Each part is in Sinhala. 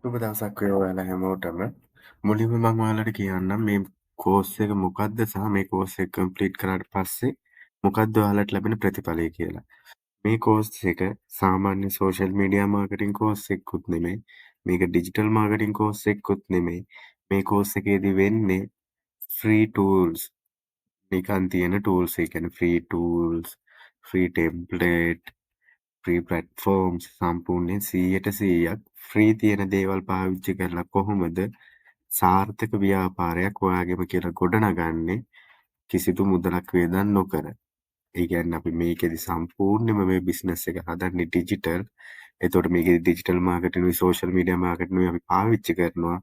සුබ දවසක් වේවා ඔයාලා හැමෝටම. මුලින්ම මම ඔයාලට කියන්නම් මේ කෝස් එක මොකක්ද සහ මේ කෝස් එක කම්ප්ලීට් කරාට පස්සේ මොකක්ද ඔයාලට ලැබෙන ප්‍රතිඵලය කියලා. මේ කෝස් එක සාමාන්‍ය සෝෂල් මීඩියා මාකටිංగ్ කෝස් එකකුත් නෙමෙයි. මේක ඩිජිටල් මාකටිංగ్ කෝස් එකකුත් නෙමෙයි. මේ කෝස් එකේදී වෙන්නේ ෆ්‍රී ටූල්ස්. නිකන් තියෙන ටූල්ස් ඒ කියන්නේ free tools, free template, free platforms සම්පූර්ණයෙන් 100% ෆ්‍රී තියෙන දේවල් පාවිච්චි කරලා කොහොමද සාර්ථක ව්‍යාපාරයක් ඔයාගෙම කියලා ගොඩනගන්නේ කිසිදු මුදලක් වියදම් නොකර. ඒ කියන්නේ අපි මේකෙදි සම්පූර්ණයෙන්ම මේ බිස්නස් එක හදන්නේ ඩිජිටල්. එතකොට මේකෙදි ඩිජිටල් මාකටිංගුයි සෝෂල් මීඩියා මාකටිංගුයි අපි පාවිච්චි කරනවා.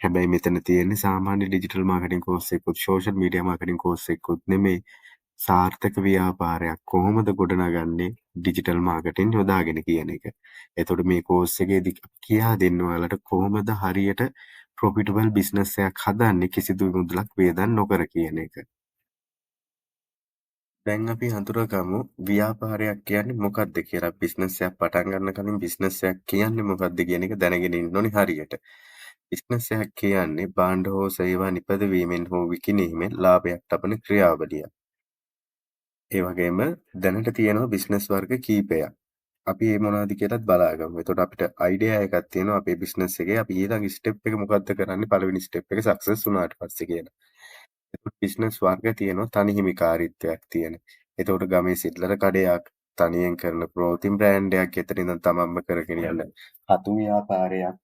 හැබැයි මෙතන තියෙන්නේ සාමාන්‍ය ඩිජිටල් මාකටිංగ్ කෝස් එකකුත් සෝෂල් මීඩියා මාකටිංగ్ කෝස් එකකුත් නෙමෙයි. සාර්ථක ව්‍යාපාරයක් කොහොමද ගොඩනගන්නේ ඩිජිටල් මාකටිං යොදාගෙන කියන එක. එතකොට මේ කෝස් එකේදී කියා දෙන්න ඔයාලට කොහොමද හරියට ප්‍රොෆිටබල් බිස්නස් එකක් හදන්නේ කිසිදු මුදලක් වියදම් නොකර කියන එක. දැන් අපි හඳුනගමු ව්‍යාපාරයක් කියන්නේ මොකක්ද කියලා. බිස්නස් එකක් පටන් ගන්න කලින් බිස්නස් එකක් කියන්නේ මොකක්ද කියන එක දැනගෙන ඉන්න ඕනේ හරියට. බිස්නස් එකක් කියන්නේ භාණ්ඩ හෝ සේවා නිපදවීමෙන් හෝ විකිණීමෙන් ලාභයක් ලබන ක්‍රියාවලියක්. ඒ වගේම දැනට තියෙනවා බිස්නස් වර්ග කීපයක්. අපි ඒ මොනවද කියලාත් බලාගමු. එතකොට අපිට අයිඩියා එකක් තියෙනවා අපේ බිස්නස් එකේ අපි ඊළඟ ස්ටෙප් එක මොකද්ද කරන්නේ පළවෙනි ස්ටෙප් එක සක්සස් වුණාට පස්සේ කියලා. එතකොට බිස්නස් වර්ග තියෙනවා තනි හිමිකාරීත්වයක් තියෙන. එතකොට ගමේ සිල්ලර කඩයක් තනියෙන් කරන ප්‍රෝතින් බ්‍රෑන්ඩ් එකක් එතන ඉඳන් තමන්ම කරගෙන යන හතු ව්‍යාපාරයක්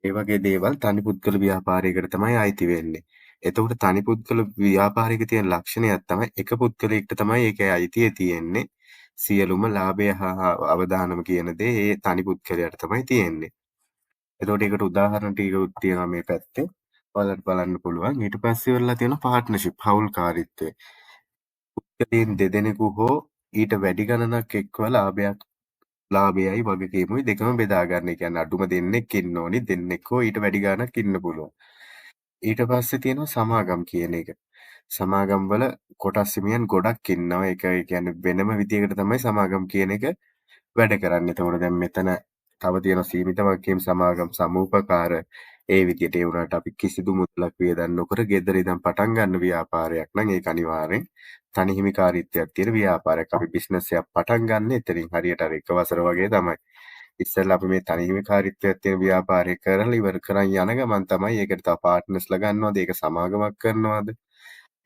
ඒ වගේ දේවල් තනි පුද්ගල ව්‍යාපාරයකට තමයි අයිති වෙන්නේ. එතකොට තනි පුද්ගල ව්‍යාපාරයක තියෙන ලක්ෂණයක් තමයි එක පුද්ගලයෙක්ට තමයි ඒකේ අයිතිය තියෙන්නේ. සියලුම ලාභය හා අවදානම කියන දේ ඒ තනි පුද්ගලයාට තමයි තියෙන්නේ. එතකොට ඒකට උදාහරණ ටිකකුත් තියෙනවා මේ පැත්තේ. ඔයාලට බලන්න පුළුවන්. ඊට පස්සේ වෙලා තියෙනවා පාර්ට්නර්ෂිප් හවුල්කාරීත්වය. පුද්ගලයන් දෙදෙනෙකු හෝ ඊට වැඩි ගණනක් එක්ව ලාභයයි වගකීමුයි දෙකම බෙදා ගන්න. ඒ කියන්නේ අඩුම දෙන්නෙක් ඉන්න ඕනි. දෙන්නෙක් හෝ ඊට වැඩි ගාණක් ඉන්න පුළුවන්. ඊට පස්සේ තියෙනවා සමාගම් කියන එක. සමාගම් වල කොටස් හිමියන් ගොඩක් ඉන්නවා. ඒක ඒ කියන්නේ වෙනම විදියකට තමයි සමාගම් කියන එක වැඩ කරන්නේ. එතකොට දැන් මෙතන තව තියෙන සීමිත වගකීම් සමාගම් සමූපකාර ඒ විදියට ඒ වුණාට අපි කිසිදු මුදලක් වියදම් නොකර ගෙදර ඉඳන් පටන් ගන්න ව්‍යාපාරයක් නම් ඒක අනිවාර්යෙන් තනි හිමිකාරීත්වයක් තියෙන ව්‍යාපාරයක්. අපි බිස්නස් එකක් පටන් ගන්න එතනින් හරියට අර එක වසර වගේ තමයි. ඉස්සෙල්ලා අපි මේ තනි හිමිකාරීත්වයක් තියෙන ව්‍යාපාරය කරලා ඉවර කරන් යන ගමන් තමයි ඒකට තව පාර්ට්නර්ස්ලා ගන්නවද, ඒක සමාගමක් කරනවද,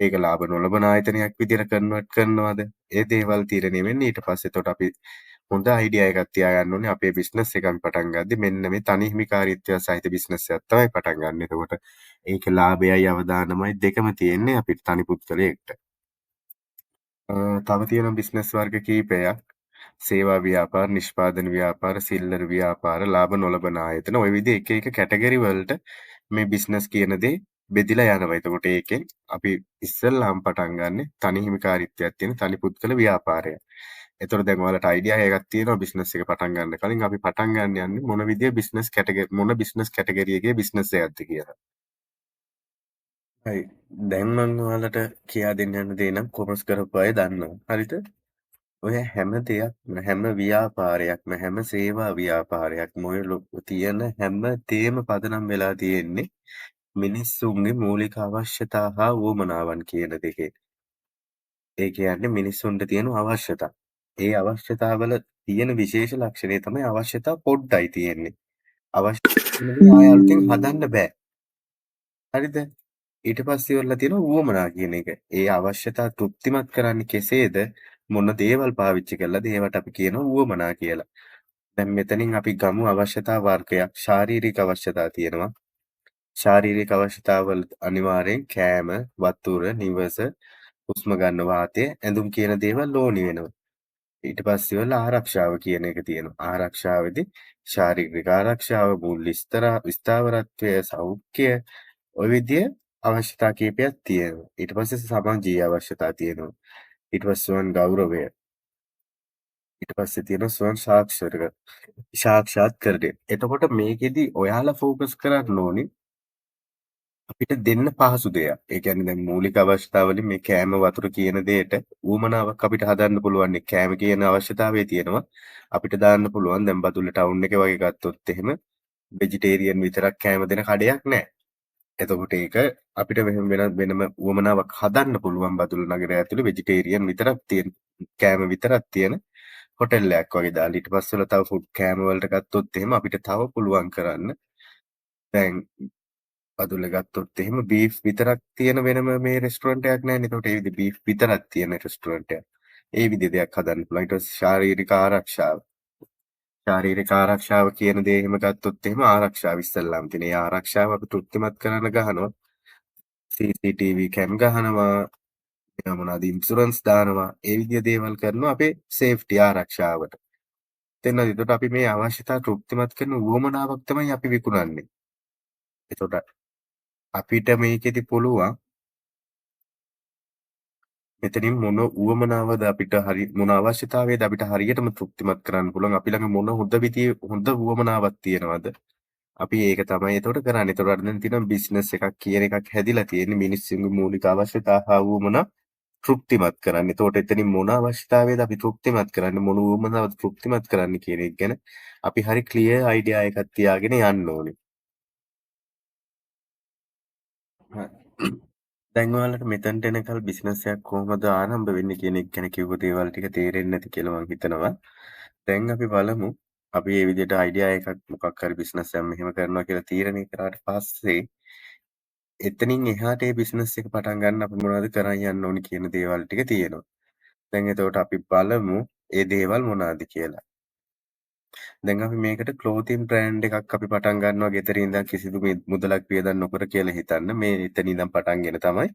ඒක ලාභ නොලබන ආයතනයක් විදියට කන්වර්ට් කරනවද? ඒ දේවල් තීරණය වෙන්නේ ඊට පස්සේ. එතකොට අපි හොඳ අයිඩියා එකක් තියාගන්න ඕනේ අපේ බිස්නස් එකක් පටන් ගද්දි මෙන්න මේ තනි හිමිකාරීත්වය සහිත බිස්නස් එකක් තමයි පටන් ගන්න. එතකොට ඒකේ ලාභයයි අවදානමයි දෙකම තියෙන්නේ අපිට තනි පුද්ගලයෙක්ට. තව තියෙන බිස්නස් වර්ග කීපයක් සේවා ව්‍යාපාර, නිෂ්පාදන ව්‍යාපාර, සිල්ලර ව්‍යාපාර, ලාභ නොලබන ආයතන ඔය විදිහ එක එක කැටගරි වලට මේ බිස්නස් කියන දේ බෙදිලා යනවා. එතකොට ඒකෙන් අපි ඉස්සෙල්ලාම පටන් ගන්නෙ තනි හිමිකාරීත්වයක් තියෙන තනි පුද්ගල ව්‍යාපාරයක්. එතකොට දැන් ඔයාලට අයිඩියා එකක් තියෙනවා බිස්නස් එක පටන් ගන්න කලින් අපි පටන් ගන්න යන්නේ මොන විදිය බිස්නස් කැටගරි මොන බිස්නස් කැටගරි එකේ බිස්නස් එකක්ද කියලා. හරි. දැන් මම ඔයාලට කියා දෙන්න යන දේ නම් කොමර්ස් කරපු අය දන්නවා. හරිද? ඔය හැම දෙයක්ම හැම ව්‍යාපාරයක්ම හැම සේවා ව්‍යාපාරයක්ම ඔය තියෙන හැම තේම පදනම් වෙලා තියෙන්නේ මිනිස්සුන්ගේ මූලික අවශ්‍යතා හා උවමනාවන් කියන දෙකේ. ඒ කියන්නේ මිනිස්සුන්ට තියෙන අවශ්‍යතා. ඒ අවශ්‍යතාවල තියෙන විශේෂ ලක්ෂණය තමයි අවශ්‍යතා පොඩ්ඩයි තියෙන්නේ. අවශ්‍යතාවල ආය අලුතෙන් හදන්න බෑ. හරිද? ඊට පස්සේ ඉවරලා තියෙනවා උවමනා කියන එක. ඒ අවශ්‍යතා තෘප්තිමත් කරන්නේ කෙසේද? මොන දේවල් පාවිච්චි කළාද? ඒවට අපි කියනවා උවමනා කියලා. දැන් මෙතනින් අපි ගමු අවශ්‍යතා වර්ගයක්. ශාරීරික අවශ්‍යතා තියෙනවා. ශාරීරික අවශ්‍යතාවල අනිවාර්යෙන් කෑම, වතුර, නිවස, හුස්ම ගන්න වාතය, ඇඳුම් කියන දේවල් ඕනි වෙනවා. ඊට පස්සේ වල ආරක්ෂාව කියන එක තියෙනවා. ආරක්ෂාවේදී ශාරීරික ආරක්ෂාව, මුල් ස්ථාවරත්වය, සෞඛ්‍ය ඔය විදිය අවශ්‍යතා කීපයක් තියෙනවා. ඊට පස්සේ සමාජීය අවශ්‍යතා තියෙනවා. ඊට පස්සේ ස්වයං ගෞරවය. ඊට පස්සේ තියෙනවා ස්වයං සාක්ෂාත්කරණය. එතකොට මේකෙදි ඔයාලා ફોකස් කරන්න ඕනේ අපිට දෙන්න පහසු දෙයක්. ඒ කියන්නේ දැන් මූලික අවශ්‍යතාවලින් මේ කෑම වතුර කියන දෙයට උවමනාවක් අපිට හදන්න පුළුවන්. කෑම කියන අවශ්‍යතාවය තියෙනවා. අපිට දාන්න පුළුවන් දැන් බදුල්ල ටවුන් එක වගේ ගත්තොත් එහෙම වෙජිටේරියන් විතරක් කෑම දෙන කඩයක් නෑ. එතකොට ඒක අපිට මෙහෙම වෙනම උවමනාවක් හදන්න පුළුවන් බදුල්ල නගරය ඇතුළේ වෙජිටේරියන් විතරක් තියෙන කෑම විතරක් තියෙන හොටෙල්ලයක් වගේ දාලා ඊට පස්සේ වල තව ෆුඩ් කෑම වලට ගත්තොත් එහෙම අපිට තව පුළුවන් කරන්න දැන් බදුල්ල ගත්තොත් එහෙම බීෆ් විතරක් තියෙන වෙනම මේ රෙස්ටුරන්ට් එකක් නෑනේ. එතකොට ඒ විදිහ බීෆ් විතරක් තියෙන රෙස්ටුරන්ට් එකක්. ඒ විදිහ දෙයක් හදන්න පුළුවන්. ඊට පස්සේ ශාරීරික ආරක්ෂාව. ශාරීරික ආරක්ෂාව කියන දේ එහෙම ගත්තොත් එහෙම ආරක්ෂාව ඉස්සෙල්ලාම තියෙන. ඒ ආරක්ෂාව අපි තෘප්තිමත් කරන්න ගහනවා. CCTV කැම් ගහනවා. එයා මොනවාද ඉන්ෂුරන්ස් දානවා. ඒ විදිහ දේවල් කරනවා අපේ සේෆ්ටි ආරක්ෂාවට. එතනදී එතකොට අපි මේ අවශ්‍යතාව තෘප්තිමත් කරන උවමනාවක් තමයි අපි විකුණන්නේ. එතකොට අපිට මේකෙදි පුළුවන් මෙතනින් මොන උවමනාවද අපිට මොන අවශ්‍යතාවයද අපිට හරියටම තෘප්තිමත් කරන්න පුළුවන්. අපි ළඟ මොන හොඳ විදිහේ හොඳ උවමනාවක් තියෙනවද? අපි ඒක තමයි එතකොට කරන්නේ. එතකොට අර දැන් තියෙනවා බිස්නස් එකක් කියන එකක් හැදිලා තියෙන්නේ මිනිස්සුන්ගේ මූලික අවශ්‍යතා හා වුවමනා තෘප්තිමත් කරන්න. එතකොට එතනින් මොන අවශ්‍යතාවයද අපි තෘප්තිමත් කරන්නේ මොන වුවමනාවද තෘප්තිමත් කරන්න කියන එක ගැන අපි හරි ක්ලියර් අයිඩියා එකක් තියාගෙන යන්න ඕනේ. හරි. දැන් ඔයාලට මෙතනට එනකල් බිස්නස් එකක් කොහොමද ආරම්භ වෙන්නේ කියන එක ගැන කිව්ව දේවල් ටික තේරෙන්නේ නැති කියලා මම හිතනවා. දැන් අපි බලමු අපි මේ විදිහට අයිඩියා එකක් මොකක් හරි බිස්නස් එකක් මෙහෙම කරනවා කියලා තීරණය කරාට පස්සේ එතනින් එහාට ඒ බිස්නස් එක පටන් ගන්න අපි මොනවද කරන් යන්න ඕනි කියන දේවල් ටික තියෙනවා. දැන් එතකොට අපි බලමු ඒ දේවල් මොනවාද කියලා. දැන් අපි මේකට ක්ලෝතින් බ්‍රෑන්ඩ් එකක් අපි පටන් ගන්නවා ගෙදර ඉඳන් කිසිදු මුදලක් වියදම් නොකර කියලා හිතන්න. මේ එතන ඉඳන් පටන්ගෙන තමයි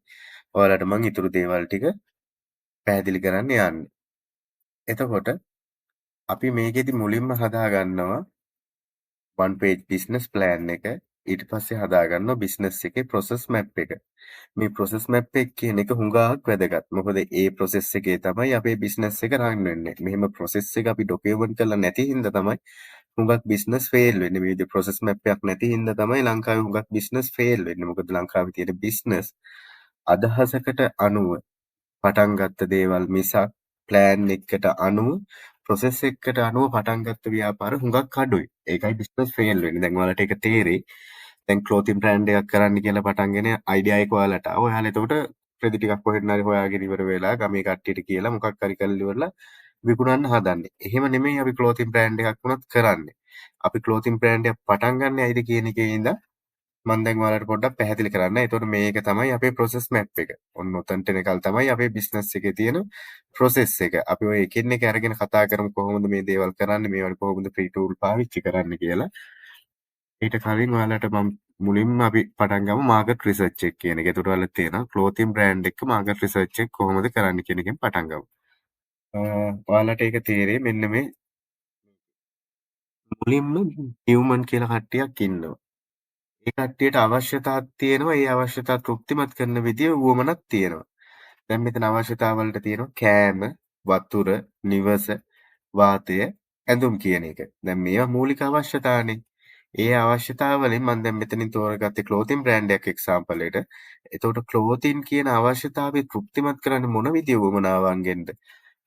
ඔයාලට මම ඊටු දේවල් ටික පැහැදිලි කරන්න යන්නේ. එතකොට අපි මේකෙදි මුලින්ම හදා ගන්නවා one page business plan එක. ඊට පස්සේ හදා ගන්නවා බිස්නස් එකේ process map එක. මේ process map එක කියන එක හුඟක් වැදගත්. මොකද ඒ process එකේ තමයි අපේ බිස්නස් එක රන් වෙන්නේ. මෙහෙම process එක අපි document කරලා නැති හින්දා තමයි හුඟක් බිස්නස් ෆේල් වෙන්නේ. මේ විදිහේ process map එකක් නැති හින්දා තමයි ලංකාවේ හුඟක් බිස්නස් ෆේල් වෙන්නේ. මොකද ලංකාවේ තියෙන බිස්නස් අදහසකට අනුව පටන් ගත්ත දේවල් මිසක් ප්ලෑන් එකකට අනුව ප්‍රොසෙස් එකකට අනුව පටන් ගත්ත ව්‍යාපාර හුඟක් අඩුයි. ඒකයි බිස්නස් ෆේල් වෙන්නේ. දැන් ඔයාලට ඒක තේරෙයි. දැන් ක්ලෝතින් බ්‍රෑන්ඩ් එකක් කරන්න කියලා පටන්ගෙන අයිඩියා එක ඔයාලට ආවා. ඔයාලා එතකොට රෙදි ටිකක් කොහෙන් හරි හොයාගෙන ඉවර වෙලා ගමේ කට්ටියට කියලා මොකක් හරි කරලා ඉවරලා විකුණන්න හදන්නේ. එහෙම නෙමෙයි අපි ක්ලෝතින් බ්‍රෑන්ඩ් එකක් වුණත් කරන්නේ. අපි ක්ලෝතින් බ්‍රෑන්ඩ් එකක් පටන් ගන්න ඇයිද කියන එකේ ඉඳන් මම දැන් ඔයාලට පොඩ්ඩක් පැහැදිලි කරන්න. එතකොට මේක තමයි අපේ process map එක. ඔන්න ඔතනට එනකල් තමයි අපේ බිස්නස් එකේ තියෙන process එක. අපි ඔය එකින් එක අරගෙන කතා කරමු කොහොමද මේ දේවල් කරන්නේ, මේවට කොහොමද free tool පාවිච්චි කරන්න කියලා. ඊට කලින් ඔයාලට මම මුලින්ම අපි පටන් ගමු මාකට් රිසර්ච් එක කියන එක. එතකොට ඔයාලට තේරෙනවා ක්ලෝතින් බ්‍රෑන්ඩ් එක මාකට් රිසර්ච් එක කොහොමද කරන්න කියන එකෙන් පටන් ගමු. ඔයාලට ඒක තේරෙයි මෙන්න මේ මුලින්ම හියුමන් කියලා කට්ටියක් ඉන්නවා. ඒ කට්ටියට අවශ්‍යතාවක් තියෙනවා. ඒ අවශ්‍යතා තෘප්තිමත් කරන විදිය වුවමනක් තියෙනවා. දැන් මෙතන අවශ්‍යතා වලට තියෙනවා කෑම, වතුර, නිවස, වාතය, ඇඳුම් කියන එක. දැන් මේවා මූලික අවශ්‍යතානේ. ඒ අවශ්‍යතා වලින් මම දැන් මෙතනින් තෝරගත්තේ ක්ලෝතින් බ්‍රෑන්ඩ් එකක් එක්සැම්පල් එකට. එතකොට ක්ලෝතින් කියන අවශ්‍යතාවය තෘප්තිමත් කරන්න මොන විදිය වුවමනාවන්ගෙන්ද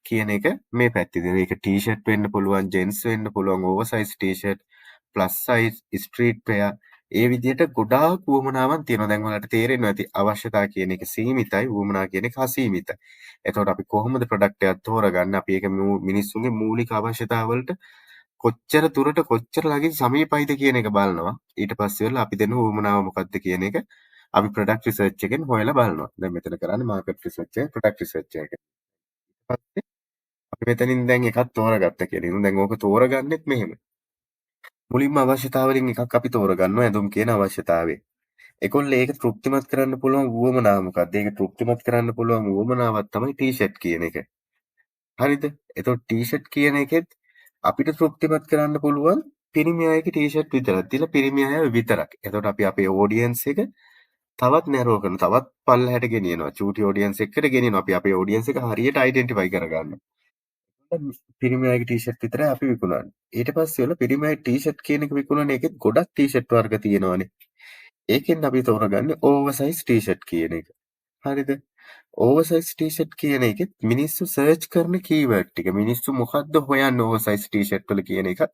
කියන එක මේ පැත්තේ දෙන. ඒක ටී-ෂර්ට් වෙන්න පුළුවන්, ජෙන්ස් වෙන්න පුළුවන්, ඕවර්සයිස් ටී-ෂර්ට්, ප්ලස් සයිස්, ස්ට්‍රීට් වෙයා ඒ විදිහට ගොඩාක් වුවමනාවන් තියෙනවා. දැන් ඔයාලට තේරෙනවා ඇති අවශ්‍යතා කියන එක සීමිතයි, වුවමනා කියන එක අසීමිතයි. එතකොට අපි කොහොමද ප්‍රොඩක්ට් එකක් තෝරගන්නේ? අපි ඒක මිනිස්සුන්ගේ මූලික අවශ්‍යතා වලට කොච්චර දුරට කොච්චර ළඟින් සමීපයිද කියන එක බලනවා. ඊට පස්සේ වෙලා අපි දෙන වුවමනාව මොකක්ද කියන එක අපි ප්‍රොඩක්ට් රිසර්ච් එකෙන් හොයලා බලනවා. දැන් මෙතන කරන්නේ මාකට් රිසර්ච් එක, ප්‍රොඩක්ට් රිසර්ච් එක. ඊපස්සේ අපි මෙතනින් දැන් එකක් තෝරගත්ත කියලා. දැන් ඕක තෝරගන්නෙත් මෙහෙම. මුලින්ම අවශ්‍යතාවලින් එකක් අපි තෝරගන්නවා ඇඳුම් කියන අවශ්‍යතාවය. ඒගොල්ලෝ ඒක තෘප්තිමත් කරන්න පුළුවන් වුවමනාව මොකක්ද? ඒක තෘප්තිමත් කරන්න පුළුවන් වුවමනාවක් තමයි ටී-ෂර්ට් කියන එක. හරිද? එතකොට ටී-ෂර්ට් කියන එකෙත් අපිට තෘප්තිමත් කරන්න පුළුවන් පිරිමි අයගේ ටී-ෂර්ට් විතරක්. තියලා පිරිමි අය විතරක්. එතකොට අපි අපේ ඔඩියන්ස් එක තවත් නැරෝ කරනවා. තවත් පල්ලහැට ගෙනියනවා. චූටි ඔඩියන්ස් එකකට ගෙනියනවා. අපි අපේ ඔඩියන්ස් එක හරියට අයිඩෙන්ටිෆයි කරගන්නවා. පිරිමි අයගේ ටී-ෂර්ට් විතරයි අපි විකුණන්නේ. ඊට පස්සේ වල පිරිමි අය ටී-ෂර්ට් කියන එක විකුණන එකෙත් ගොඩක් ටී-ෂර්ට් වර්ග තියෙනවානේ. ඒකෙන් අපි තෝරගන්නේ ඕවර්සයිස් ටී-ෂර්ට් කියන එක. හරිද? ඕවර්සයිස් ටී-ෂර්ට් කියන එකෙත් මිනිස්සු සර්ච් කරන කීවර්ඩ් ටික මිනිස්සු මොකද්ද හොයන්නේ ඕවර්සයිස් ටී-ෂර්ට් වල කියන එකත්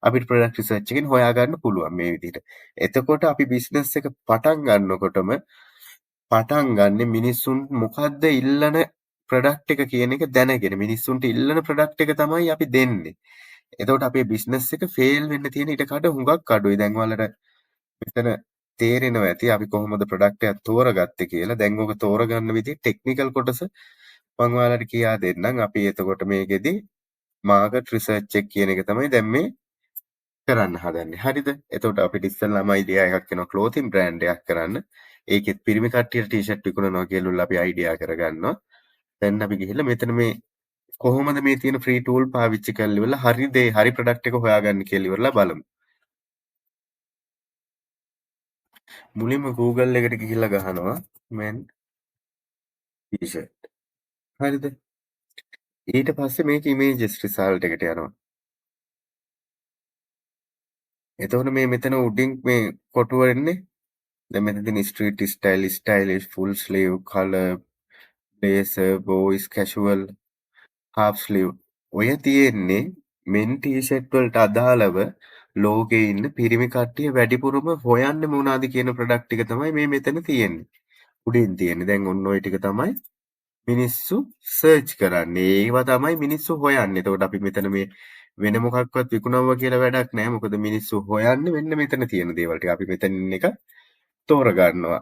අපිට ප්‍රොඩක්ට් රිසර්ච් එකෙන් හොයාගන්න පුළුවන් මේ විදිහට. එතකොට අපි බිස්නස් එක පටන් ගන්නකොටම පටන් ගන්නෙ මිනිස්සුන් මොකද්ද ඉල්ලන ප්‍රොඩක්ට් එක කියන එක දැනගෙන. මිනිස්සුන්ට ඉල්ලන ප්‍රොඩක්ට් එක තමයි අපි දෙන්නේ. එතකොට අපේ බිස්නස් එක ෆේල් වෙන්න තියෙන ඉඩකඩ හුඟක් අඩුයි. දැන් ඔයාලට මෙතන තේරෙනවා ඇති අපි කොහොමද ප්‍රොඩක්ට් එකක් තෝරගත්තේ කියලා. දැන් ඔක තෝරගන්න විදිහ ටෙක්නිකල් කොටස මම ඔයාලට කියා දෙන්නම්. අපි එතකොට මේකෙදි මාකට් රිසර්ච් එක කියන එක තමයි දැන් මේ කරන්න හදන්නේ. හරිද? එතකොට අපිට ඉස්සෙල්ලාම අයිඩියා එකක් එනවා ක්ලෝතින් බ්‍රෑන්ඩ් එකක් කරන්න. ඒකෙත් පිරිමි කට්ටියට ටී-ෂර්ට් විකුණනවා කියලා අපි අයිඩියා කරගන්නවා. දැන් අපි ගිහිල්ලා මෙතන මේ කොහොමද මේ තියෙන ෆ්‍රී ටූල් පාවිච්චි කරලා ඉවරලා හරි දේ හරි ප්‍රොඩක්ට් එක හොයාගන්න කියලා ඉවරලා බලමු. මුලින්ම Google එකට ගිහිල්ලා ගහනවා men ටී-ෂර්ට්. හරිද? ඊට පස්සේ මේක ඉමේජස් රිසල්ට් එකට යනවා. එතකොට මේ මෙතන උඩින් මේ කොටුව එන්නේ දැන් මෙතන තියෙන street style, stylish, full sleeve, colour, blazer, boys casual, half sleeve. ඔය තියෙන්නේ මෙන් ටී-ෂර්ට් වලට අදාළව ලෝකේ ඉන්න පිරිමි කට්ටිය වැඩිපුරම හොයන්නේ මොනවාද කියන ප්‍රොඩක්ට් ටික තමයි මේ මෙතන තියෙන්නේ. උඩින් තියෙන්නේ. දැන් ඔන්න ඔය ටික තමයි මිනිස්සු සර්ච් කරන්නේ. ඒවා තමයි මිනිස්සු හොයන්නේ. එතකොට අපි මෙතන මේ වෙන මොකක්වත් විකුණවුවා කියලා වැඩක් නැහැ. මොකද මිනිස්සු හොයන්නේ මෙන්න මෙතන තියෙන දේවල් ටික. අපි මෙතනින් එක තෝරගන්නවා.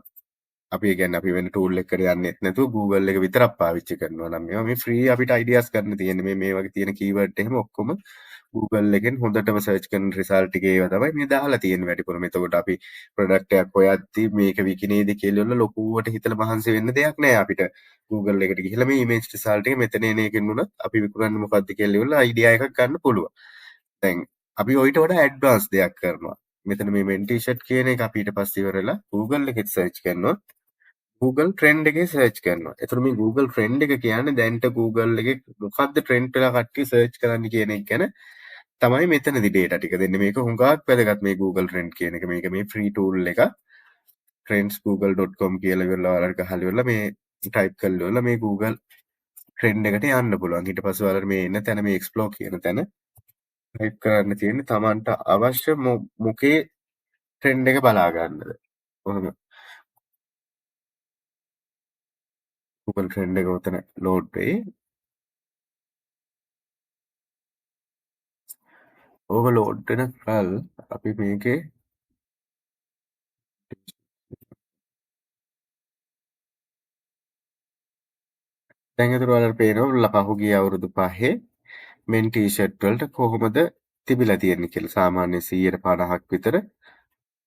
අපි ඒ කියන්නේ අපි වෙන ටූල් එකකට යන්නෙත් නැතුව Google එක විතරක් පාවිච්චි කරනවා නම් මේවා මේ ෆ්‍රී අපිට අයිඩියාස් ගන්න තියෙන්නේ මේ වගේ තියෙන කීවර්ඩ් එහෙම ඔක්කොම Google එකෙන් හොඳටම සර්ච් කරන රිසල්ට් ටික ඒවා තමයි මේ දාලා තියෙන්නේ වැඩිපුරම. එතකොට අපි ප්‍රොඩක්ට් එකක් හොයද්දි මේක විකිනේද කියලා ලොකුවට හිතලා මහන්සි වෙන්න දෙයක් නැහැ අපිට. Google එකට ගිහිල්ලා මේ ඉමේජ් රිසල්ට් එක මෙතන එන එකෙන් උනත් අපි විකුණන්නේ මොකද්ද කියලා ඉවරලා අයිඩියා එකක් ගන්න පුළුවන්. දැන් අපි ඔයිට වඩා ඇඩ්වාන්ස් දෙයක් කරනවා. මෙතන මේ men t-shirt කියන එක අපි ඊට පස්සේ ඉවරලා Google එකෙත් සර්ච් කරනවා. Google ට්‍රෙන්ඩ් එකේ සර්ච් කරනවා. එතකොට මේ Google ට්‍රෙන්ඩ් එක කියන්නේ දැන්ට Google එකේ මොකද්ද ට්‍රෙන්ඩ් වෙලා කට්ටිය සර්ච් කරන්නේ කියන එක ගැන තමයි මෙතනදි data ටික දෙන්නේ. මේක හුඟක් වැදගත් මේ Google ට්‍රෙන්ඩ් කියන එක. මේක මේ ෆ්‍රී ටූල් එක trendsgoogle.com කියලා ඉවරලා ඔයාලට ගහලා ඉවරලා මේ ටයිප් කරලා ඉවරලා මේ Google ට්‍රෙන්ඩ් එකට යන්න පුළුවන්. ඊට පස්සේ ඔයාලට මේ එන තැන මේ explore කියන තැන ටයිප් කරන්න තියෙන්නේ Tamanට අවශ්‍ය මොකේ ට්‍රෙන්ඩ් එක බලා ගන්නද. කොහොම Google ට්‍රෙන්ඩ් එක උතන ලෝඩ් වෙයි. ඕක ලෝඩ් වෙනකල් අපි මේකේ දැන් එතකොට ඔයාලට පේනවා පහුගිය අවුරුදු 5 මෙන් ටී-ෂර්ට් වලට කොහොමද තිබිලා තියෙන්නේ කියලා. සාමාන්‍ය 150ක් විතර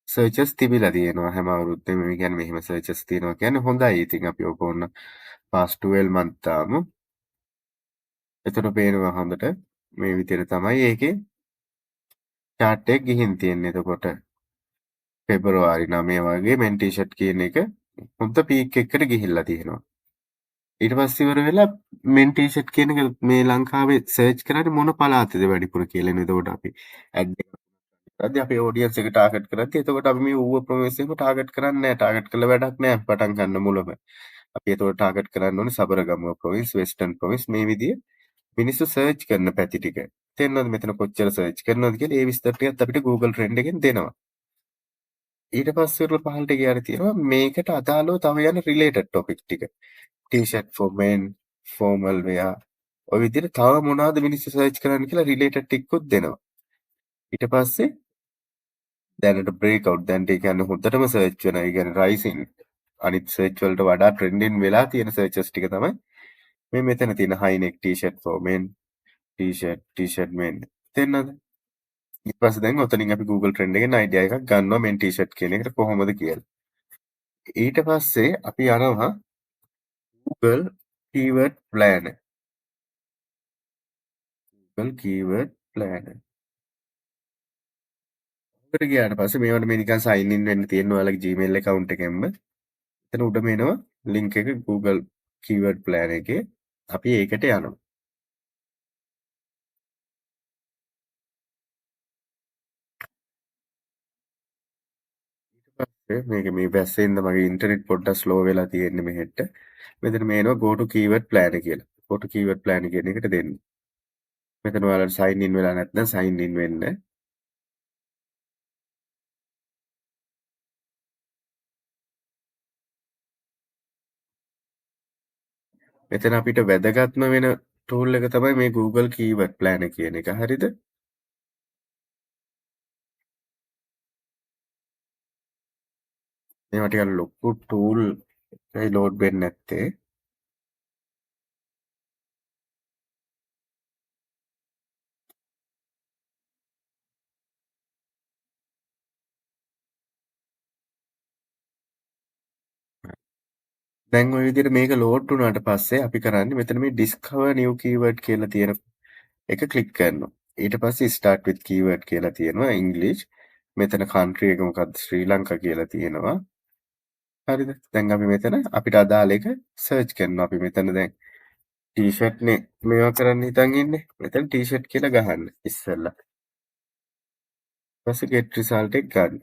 සර්චස් තිබිලා තියෙනවා හැම අවුරුද්දෙම. මේ කියන්නේ මෙහෙම සර්චස් තියෙනවා කියන්නේ හොඳයි. ඉතින් අපි ඕක ඕන්න past 12 month දාමු. එතකොට පේනවා හොඳට මේ විදිහට තමයි ඒකේ chart එක ගිහින් තියෙන්නේ. එතකොට පෙබරවාරි 9 වගේ මෙන් ටී-ෂර්ට් කියන එක හොඳ පීක් එකකට ගිහිල්ලා තියෙනවා. ඊට පස්සේ ඉවර වෙලා මෙන් ටී-ෂර්ට් කියන එක මේ ලංකාවේ සර්ච් කරන්නේ මොන පළාතද වැඩිපුර කියලා නේ. එතකොට අපි ඇඩ් එක කරද්දී අපේ ඔඩියන්ස් එක ටාගට් කරද්දී එතකොට අපි මේ ඌව ප්‍රොවින්ස් එකම ටාගට් කරන්නේ නැහැ. ටාගට් කළ වැඩක් නැහැ පටන් ගන්න මුලම. අපි එතකොට ටාගට් කරන්න ඕනේ සබරගමුව ප්‍රොවින්ස්, වෙස්ටර්න් ප්‍රොවින්ස් මේ විදිය මිනිස්සු සර්ච් කරන පැති ටික. තේරෙනවද මෙතන කොච්චර සර්ච් කරනවද කියලා ඒ විස්තර ටිකත් අපිට Google ට්‍රෙන්ඩ් එකෙන් දෙනවා. ඊට පස්සේ උඩ පහළට ගියාට තියෙනවා මේකට අදාළව තව යන රිලේටඩ් ටොපික් ටික. T-shirt for men, formal wear ඔය විදිහට තව මොනවද මිනිස්සු සර්ච් කරන්නේ කියලා රිලේටඩ් ටිකකුත් දෙනවා. ඊට පස්සේ දැනට බ්‍රේක් අවුට් දැන්ට ඒ කියන්නේ හොඳටම සර්ච් වෙන ඒ කියන්නේ රයිසින් අනිත් සර්ච් වලට වඩා ට්‍රෙන්ඩින් වෙලා තියෙන සර්චස් ටික තමයි මේ මෙතන තියෙන high neck t-shirt for men, t-shirt men. තේරෙනවද? ඊට පස්සේ දැන් ඔතනින් අපි Google trend එකෙන් අයිඩියා එකක් ගන්නවා men t-shirt කියන එකට කොහොමද කියලා. ඊට පස්සේ අපි යනවා Google keyword planner. Google keyword planner. එකට ගියාට පස්සේ මේවට මේ නිකන් sign in වෙන්න තියෙන ඔයාලගේ Gmail account එකෙන්ම. එතන උඩම එනවා link එක Google keyword planner එකේ. අපි ඒකට යනවා. මේක මේ වැස්සෙන්ද මගේ ඉන්ටර්නෙට් පොඩ්ඩක් ස්ලෝ වෙලා තියෙන්නේ මෙහෙට. මෙතන මේ එනවා go to keyword planner කියලා. go to keyword planner කියන එකට දෙන්න. මෙතන ඔයාලට sign in වෙලා නැත්නම් sign in වෙන්න. එතන අපිට වැදගත්ම වෙන ටූල් එක තමයි මේ Google කීවර්ඩ් ප්ලෑනර් කියන එක. හරිද? මේවා ටිකක් ලොකු ටූල් එකයි ලෝඩ් වෙන්නේ නැත්තේ. දැන් ඔය විදිහට මේක ලෝඩ් වුණාට පස්සේ අපි කරන්නේ මෙතන මේ discover new keyword කියලා තියෙන එක ක්ලික් කරනවා. ඊට පස්සේ start with keyword කියලා තියෙනවා English. මෙතන country එක මොකක්ද ශ්‍රී ලංකා කියලා තියෙනවා. හරිද? දැන් අපි මෙතන අපිට අදාළ එක සර්ච් කරනවා. අපි මෙතන දැන් ටී-ෂර්ට් නේ මේවා කරන්න හිතන් ඉන්නේ. මෙතන ටී-ෂර්ට් කියලා ගහන්න ඉස්සෙල්ලා. ඊට පස්සේ get result එක ගන්න.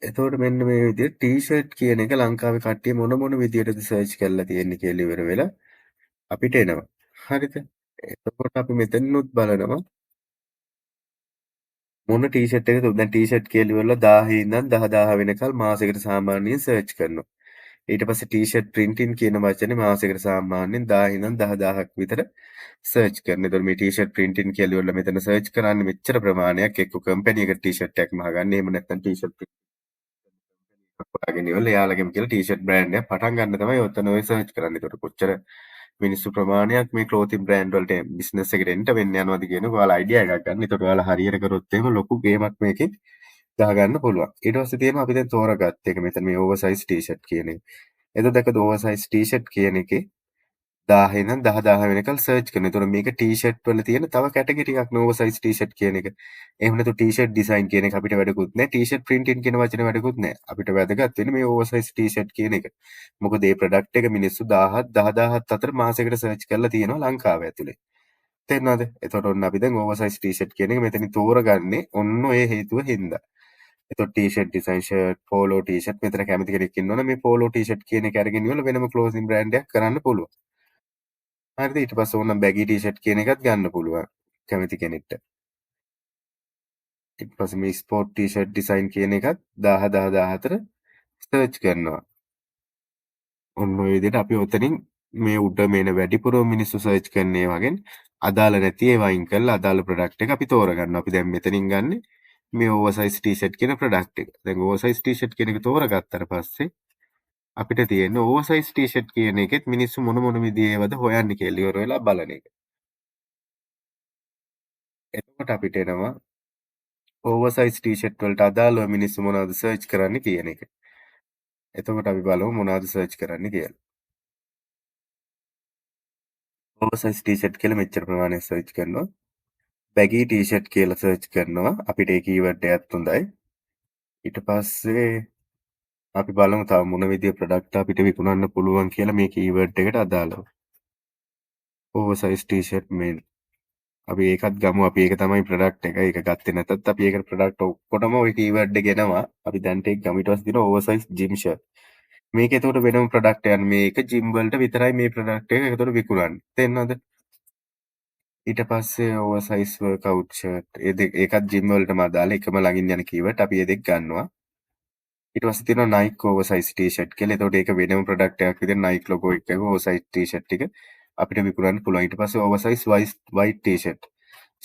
එතකොට මෙන්න මේ විදිහට ටී-ෂර්ට් කියන එක ලංකාවේ කට්ටිය මොන මොන විදිහටද සර්ච් කරලා තියෙන්නේ කියලා ඉවර වෙලා අපිට එනවා. හරිද? එතකොට අපි මෙතනනුත් බලනවා මොන ටී-ෂර්ට් එකද දැන් ටී-ෂර්ට් කියලා ඉවරලා 1000 ඉඳන් 10000 වෙනකල් මාසෙකට සාමාන්‍යයෙන් සර්ච් කරනවා. ඊට පස්සේ ටී-ෂර්ට් printing කියන වචනේ මාසෙකට සාමාන්‍යයෙන් 1000 ඉඳන් 10000ක් විතර සර්ච් කරනවා. එතකොට මේ ටී-ෂර්ට් printing කියලා ඉවරලා මෙතන සර්ච් කරන්නේ මෙච්චර ප්‍රමාණයක් එක්ක කම්පැනි එක ටී-ෂර්ට් එකක් මහගන්න. එහෙම නැත්නම් ටී-ෂර්ට් හොයාගෙන ඉවරලා එයාලගෙම කියලා ටී-ෂර්ට් බ්‍රෑන්ඩ් එකක් පටන් ගන්න තමයි ඔතන ඔය සර්ච් කරන්නේ. ඒකට කොච්චර මිනිස්සු ප්‍රමාණයක් මේ ක්ලෝතින් බ්‍රෑන්ඩ් වලට බිස්නස් එකට එන්න වෙන්න යනවාද කියන එක ඔයාලා අයිඩියා එකක් ගන්න. ඒකට ඔයාලා හරියට කරොත් එහෙම ලොකු ගේමක් මේකේ ගහගන්න පුළුවන්. ඊට පස්සේ තියෙනවා අපි දැන් තෝරාගත්ත එක මෙතන මේ ඕවර්සයිස් ටී-ෂර්ට් කියන එක. එතකොට දැක්කද ඕවර්සයිස් ටී-ෂර්ට් කියන එකේ 1000 ඉඳන් 10000 වෙනකල් සර්ච් කරනවා. එතකොට මේක ටී-ෂර්ට් වල තියෙන තව කැටගරි එකක් නේ ඕවර්සයිස් ටී-ෂර්ට් කියන එක. එහෙම නැතු ටී-ෂර්ට් ඩිසයින් කියන එක අපිට වැඩකුත් නැහැ. ටී-ෂර්ට් printing කියන වචනේ වැඩකුත් නැහැ. අපිට වැදගත් වෙන්නේ මේ ඕවර්සයිස් ටී-ෂර්ට් කියන එක. මොකද මේ ප්‍රොඩක්ට් එක මිනිස්සු 1000ත් 10000ත් අතර මාසෙකට සර්ච් කරලා තියෙනවා ලංකාව ඇතුලේ. තේරෙනවද? එතකොට ඔන්න අපි දැන් ඕවර්සයිස් ටී-ෂර්ට් කියන එක මෙතනින් තෝරගන්නේ ඔන්න ඔය හේතුව හින්දා. එතකොට T-shirt design shirt, polo T-shirt මෙතන කැමති කෙනෙක් ඉන්නවනේ මේ පෝලෝ ටී-ෂර්ට් කියන එක අරගෙන ඉවරලා වෙනම ක්ලෝසින් බ්‍රෑන්ඩ් එකක් කරන්න පුළුවන්. හරිද? ඊට පස්සේ ඕනනම් බැගී ටී-ෂර්ට් කියන එකත් ගන්න පුළුවන් කැමති කෙනෙක්ට. ඊට පස්සේ මේ ස්පෝර්ට් ටී-ෂර්ට් ඩිසයින් කියන එකත් 1000 සර්ච් කරනවා. ඔන්න ඔය විදිහට අපි ඔතනින් මේ උඩ මේන වැඩිපුරම මිනිස්සු සර්ච් කරන ඒවාගෙන් අදාළ නැති ඒවා අයින් කරලා අදාළ ප්‍රොඩක්ට් එක අපි තෝරගන්නවා. අපි දැන් මෙතනින් ගන්නෙ මේ ඕවර්සයිස් ටී-ෂර්ට් කියන ප්‍රොඩක්ට් එක. දැන් ඕවර්සයිස් ටී-ෂර්ට් කියන එක තෝරගත්තට පස්සේ අපිට තියෙන්නේ ඕවර්සයිස් ටී-ෂර්ට් කියන එකෙත් මිනිස්සු මොන මොන විදිහේ ඒවාද හොයන්නේ කියලා ඉවර වෙලා බලන එක. එතකොට අපිට එනවා ඕවර්සයිස් ටී-ෂර්ට් වලට අදාළව මිනිස්සු මොනවද සර්ච් කරන්නේ කියන එක. එතකොට අපි බලමු මොනවද සර්ච් කරන්නේ කියලා. ඕවර්සයිස් ටී-ෂර්ට් කියලා මෙච්චර ප්‍රමාණයක් සර්ච් කරනවා. බැගී ටී-ෂර්ට් කියලා සර්ච් කරනවා. අපිට ඒ කීවර්ඩ් එකත් හොඳයි. ඊට පස්සේ අපි බලමු තව මොන විදිහේ ප්‍රොඩක්ට් අපිට විකුණන්න පුළුවන් කියලා මේ කීවර්ඩ් එකට අදාළව. ඕවර්සයිස් ටී-ෂර්ට් මෙන්. අපි ඒකත් ගමු. අපි ඒක තමයි ප්‍රොඩක්ට් එක. ඒක ගත්තේ නැතත් අපි ඒකට ප්‍රොඩක්ට් ඔක්කොටම ওই කීවර්ඩ් එක එනවා. අපි දැන් ටේක් ගමු. ඊට පස්සේ තියෙනවා ඕවර්සයිස් ජිම් ෂර්ට්. මේක එතකොට වෙනම ප්‍රොඩක්ට් එකක්. මේක ජිම් වලට විතරයි මේ ප්‍රොඩක්ට් එක එතකොට විකුණන්නේ. තේරෙනවද? ඊට පස්සේ ඕවර්සයිස් වර්ක්අවුට් ෂර්ට්. ඒකත් ජිම් වලටම අදාළ එකම ළඟින් යන කීවර්ඩ්. අපි ඒ දෙක ගන්නවා. ඊට පස්සේ තියෙනවා Nike ඕවර්සයිස් ටී-ෂර්ට් කියලා. එතකොට ඒක වෙනම ප්‍රොඩක්ට් එකක් විදිහට Nike ලොගෝ එක ඕවර්සයිස් ටී-ෂර්ට් එක අපිට විකුණන්න පුළුවන්. ඊට පස්සේ ඕවර්සයිස් වයිට් ටී-ෂර්ට්.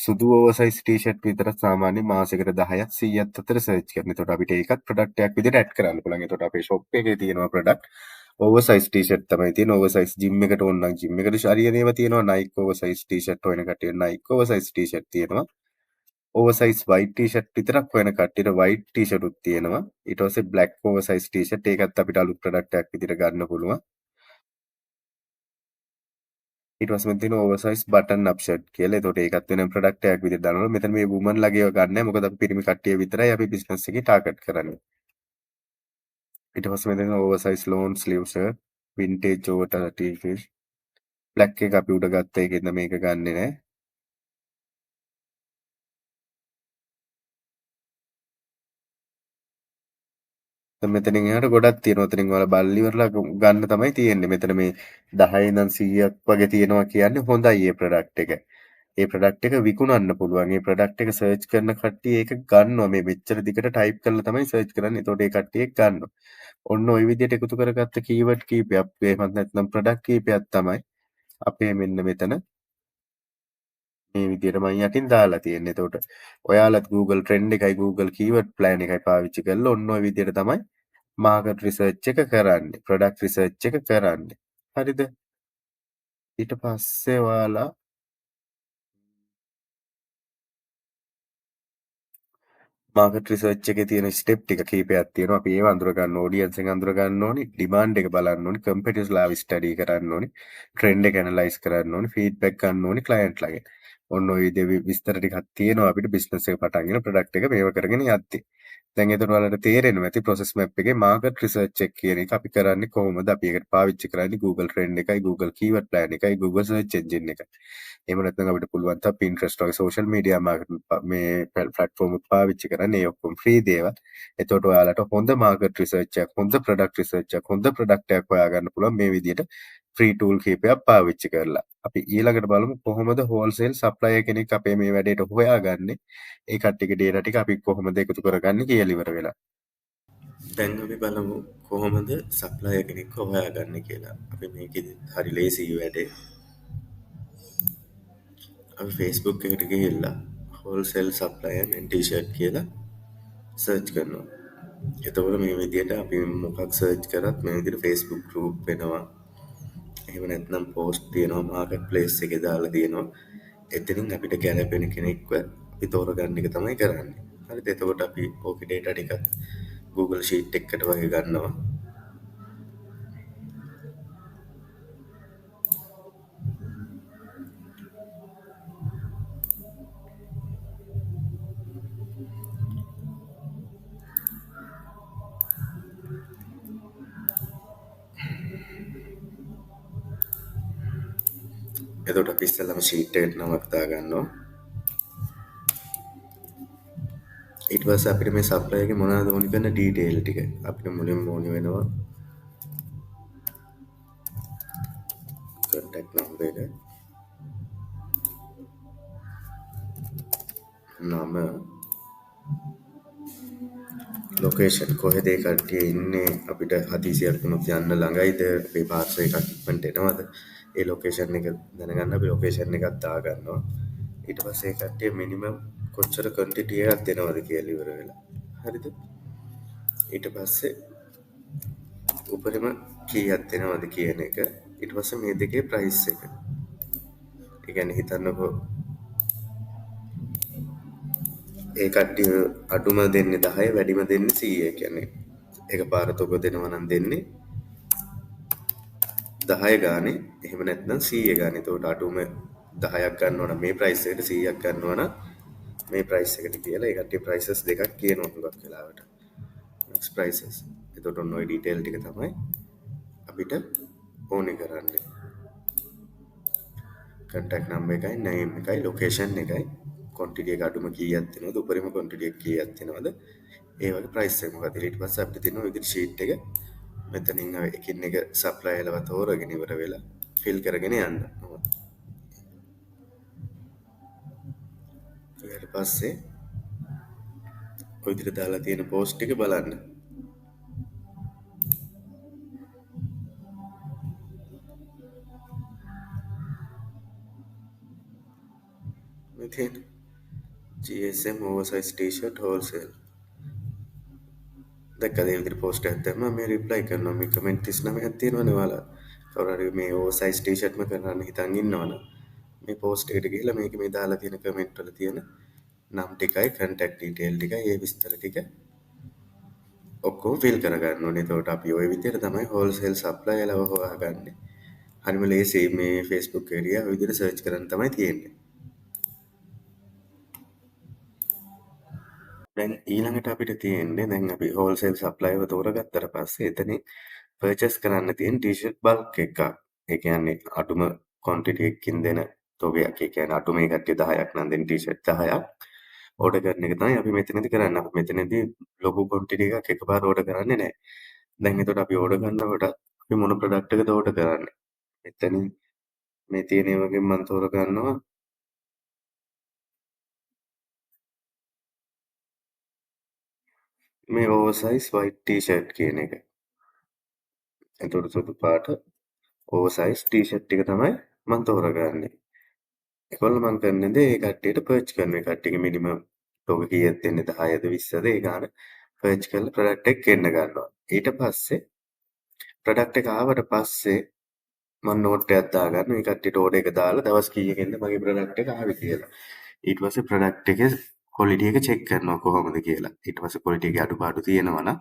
සුදු ඕවර්සයිස් ටී-ෂර්ට් විතර සාමාන්‍යයෙන් මාසෙකට 10ක් 100ක් අතර සර්ච් කරන. එතකොට අපිට ඒකත් ප්‍රොඩක්ට් එකක් විදිහට ඇඩ් කරන්න පුළුවන්. එතකොට අපේ ෂොප් එකේ තියෙනවා ප්‍රොඩක්ට් ඕවර්සයිස් ටී-ෂර්ට් තමයි තියෙන. ඕවර්සයිස් ජිම් එකට ඕන නම් ජිම් එකට හරියන ඒවා තියෙනවා. Nike ඕවර්සයිස් ටී-ෂර්ට් හොයන කට්ටිය Nike ඕවර්සයිස් ටී-ෂර්ට් තියෙනවා. ඕවර්සයිස් වයිට් ටී-ෂර්ට් විතරක් හොයන කට්ටියට වයිට් ටී-ෂර්ට් උත් තියෙනවා. ඊට පස්සේ බ්ලැක් ඕවර්සයිස් ටී-ෂර්ට් ඒකත් අපිට අලුත් ප්‍රොඩක්ට් එකක් විදිහට ගන්න පුළුවන්. ඊට පස්සේ මෙතන තියෙනවා ඕවර්සයිස් බටන් අප් ෂර්ට් කියලා. එතකොට ඒකත් වෙනම ප්‍රොඩක්ට් එකක් විදිහට දානවා. මෙතන මේ වුමන් ලගේ ඒවා ගන්නෑ. මොකද අපි පිරිමි කට්ටිය විතරයි අපි බිස්නස් එකේ ටාගට් කරන්නේ. ඊට පස්සේ මෙතන තියෙනවා oversize long sleeve shirt, vintage over T-shirt. Black එක අපි උඩ ගත්ත එකෙන්ද මේක ගන්නෙ නෑ. දැන් මෙතනින් එහාට ගොඩක් තියෙනවා. එතනින් ඔයාලා බලලා ඉවරලා ගන්න තමයි තියෙන්නේ. මෙතන මේ 10 ඉඳන් 100ක් වගේ තියෙනවා කියන්නේ හොඳයි මේ ප්‍රොඩක්ට් එක. ඒ ප්‍රොඩක්ට් එක විකුණන්න පුළුවන්. ඒ ප්‍රොඩක්ට් එක සර්ච් කරන කට්ටිය ඒක ගන්නවා. මේ මෙච්චර දිගට ටයිප් කරලා තමයි සර්ච් කරන්නේ. එතකොට ඒ කට්ටිය ඒක ගන්නවා. ඔන්න ඔය විදිහට එකතු කරගත්ත කීවර්ඩ් කීපයක් එහෙමත් නැත්නම් ප්‍රොඩක්ට් කීපයක් තමයි අපේ මෙන්න මෙතන මේ විදිහට මම යටින් දාලා තියෙන්නේ. එතකොට ඔයාලත් Google Trend එකයි Google Keyword Plan එකයි පාවිච්චි කරලා ඔන්න ඔය විදිහට තමයි මාකට් රිසර්ච් එක කරන්නේ. ප්‍රොඩක්ට් රිසර්ච් එක කරන්නේ. හරිද? ඊට පස්සේ ඔයාලා මාකට් රිසර්ච් එකේ තියෙන ස්ටෙප් ටික කීපයක් තියෙනවා. අපි ඒව අඳුර ගන්න ඕඩියන්ස් එක අඳුර ගන්න ඕනි, ඩිමාන්ඩ් එක බලන්න ඕනි, කම්පිටිටර්ස්ලාව ස්ටඩි කරන්න ඕනි, ට්‍රෙන්ඩ් එක ඇනලයිස් කරන්න ඕනි, ෆීඩ්බැක් ගන්න ඕනි ක්ලයන්ට්ලාගෙන්. ඔන්න ඔය විදිහේ විස්තර ටිකක් තියෙනවා අපිට බිස්නස් එක පටන් ගෙන ප්‍රොඩක්ට් එක මේව කරගෙන යද්දි. දැන් එතකොට ඔයාලට තේරෙනවා ඇති ප්‍රොසෙස් මැප් එකේ මාකට් රිසර්ච් එක කියන එක අපි කරන්නේ කොහොමද? අපි ඒකට පාවිච්චි කරන්නේ Google Trend එකයි, Google Keyword Plan එකයි, Google Search Engine එකයි. එහෙම නැත්නම් අපිට පුළුවන් තා Pinterest වගේ සෝෂල් මීඩියා මේ ප්ලැට්ෆෝම් එක පාවිච්චි කරන්න. ඒ ඔක්කොම ෆ්‍රී දේවල්. එතකොට ඔයාලට හොඳ මාකට් රිසර්ච් එකක්, හොඳ ප්‍රොඩක්ට් රිසර්ච් එකක්, හොඳ ප්‍රොඩක්ට් එකක් හොයාගන්න පුළුවන් මේ විදිහට ෆ්‍රී ටූල් කීපයක් පාවිච්චි කරලා. අපි ඊළඟට බලමු කොහොමද හෝල්සේල් සප්ලයර් කෙනෙක් අපේ මේ වැඩේට හොයාගන්නේ. ඒ කට්ටියගේ ඩේටා ටික අපි කොහොමද එකතු කරගන්නේ කියලා ඉවර වෙලා. දැන් අපි බලමු කොහොමද සප්ලයර් කෙනෙක් හොයාගන්නේ කියලා. අපි මේකෙදි හරි ලේසි වැඩේ. අපි Facebook එකට ගිහිල්ලා හෝල්සේල් සප්ලයර් men t-shirt කියලා සර්ච් කරනවා. එතකොට මේ විදිහට අපි මොකක් සර්ච් කරත් මේ විදිහට Facebook group වෙනවා. එහෙම නැත්නම් පෝස්ට් තියෙනවා මාකට් ප්ලේස් එකේ දාලා තියෙනවා. එතනින් අපිට ගැලපෙන කෙනෙක්ව අපි තෝරගන්න එක තමයි කරන්නේ. හරිද? එතකොට අපි ඕකේ data ටික Google Sheet එකකට වගේ ගන්නවා. එතකොට අපි ඉස්සෙල්ලාම sheet එකට නමක් දාගන්නවා. ඊට පස්සේ අපිට මේ සප්ලයර් එකේ මොනවද ඕනි කරන ඩීටේල් ටික අපිට මුලින්ම ඕනි වෙනවා. contact number එක, නම, ලොකේෂන් කොහෙද ඒ කට්ටිය ඉන්නේ, අපිට හදිසියක් වුණොත් යන්න ළඟයිද, අපේ පාර්සල් එකක් ඉක්මනට එනවද, ඒ ලොකේෂන් එක දැනගන්න අපි ලොකේෂන් එකක් දාගන්නවා. ඊට පස්සේ ඒ කට්ටිය මිනිමම් කොච්චර ක්වොන්ටිටි එකක් දෙනවද කියලා ඉවර වෙලා. හරිද? ඊට පස්සේ උපරිම කීයක් දෙනවද කියන එක. ඊට පස්සේ මේ දෙකේ ප්‍රයිස් එක. ඒ කියන්නේ හිතන්නකෝ ඒ කට්ටිය අඩුම දෙන්නේ 10 වැඩිම දෙන්නේ 100. ඒ කියන්නේ එකපාරට ඔබ දෙනවා නම් දෙන්නේ 10 ගානේ. එහෙම නැත්නම් 100 ගානේ. එතකොට අඩුම 10ක් ගන්නවා නම් මේ ප්‍රයිස් එකට 100ක් ගන්නවා නම් මේ ප්‍රයිස් එකට කියලා ඒ කට්ටිය ප්‍රයිසස් දෙකක් කියනවා හුඟක් වෙලාවට. next prices. එතකොට ඔන්න ඔය ඩීටේල් ටික තමයි අපිට ඕනේ කරන්නේ. contact number එකයි, name එකයි, location එකයි, quantity එක අඩුම කීයක් දෙනවද, උපරිම quantity එක කීයක් දෙනවද, ඒ වගේ price එක මොකද. ඊට පස්සේ අපිට තියෙනවා විදිහට sheet එක මෙතනින් එකින් එක සප්ලයර්ලව තෝරගෙන ඉවර වෙලා ෆිල් කරගෙන යන්න. ඊට පස්සේ ඔය විදිහට දාලා තියෙන post ටික බලන්න. මේ තියෙන GSM oversize t-shirt wholesale. දැක්කද ඒ විදිහට post එකක් දැම්මම මේ reply කරනවා. මේ comment 39ක් තියෙනවනේ ඔයාලා. කවුරු හරි මේ oversize t-shirt එක කරන්න හිතන් ඉන්නවනම් මේ post එකට ගිහිල්ලා මේක මේ දාලා තියෙන comment වල තියෙන නම් ටිකයි contact detail ටිකයි ඒ විස්තර ටික ඔක්කොම fill කරගන්න ඕනේ. එතකොට අපි ওই විදිහට තමයි wholesale supplier ලව හොයාගන්නේ. හරිම ලේසියි මේ Facebook එරියා ඔය විදිහට search කරන් තමයි තියෙන්නේ. දැන් ඊළඟට අපිට තියෙන්නේ දැන් අපි wholesale supplier තෝරගත්තට පස්සේ එතනින් purchase කරන්න තියෙන t-shirt bulk එකක්. ඒ කියන්නේ අඩුම quantity එකකින් දෙන තොගයක්. ඒ කියන්නේ අඩුම මේ කට්ටිය 10ක් නම් දෙන t-shirt 10ක් ඕඩර් කරන එක තමයි අපි මෙතනදී කරන්නේ. අපි මෙතනදී ලොකු quantity එකක් එකපාර ඕඩර් කරන්නේ නැහැ. දැන් එතකොට අපි ඕඩර් කරනකොට අපි මොන ප්‍රොඩක්ට් එකද ඕඩර් කරන්නේ? මෙතනින් මේ තියෙන ඒවාගෙන් මම තෝරගන්නවා මේ ඕවර්සයිස් වයිට් ටී-ෂර්ට් කියන එක. එතකොට සුදු පාට ඕවර්සයිස් ටී-ෂර්ට් ටික තමයි මම තෝරගන්නේ. ඒගොල්ලෝ මං කරන දේ ඒ කට්ටියට පර්ච් කරනවා. ඒ කට්ටියගේ මිනිමම් තෝක කීයද දෙන්නේ 10ද 20ද ඒ ගාන පර්ච් කරලා ප්‍රොඩක්ට් එක ගෙන්න ගන්නවා. ඊට පස්සේ ප්‍රොඩක්ට් එක ආවට පස්සේ මම නෝට් එකක් දාගන්නවා. මේ කට්ටියට ඕඩර් එක දාලා දවස් කීයකින්ද මගේ ප්‍රොඩක්ට් එක ආවේ කියලා. ඊට පස්සේ ප්‍රොඩක්ට් එකේ ක්වොලිටි එක චෙක් කරනවා කොහොමද කියලා. ඊට පස්සේ ක්වොලිටි එකේ අඩුපාඩු තියෙනවා නම්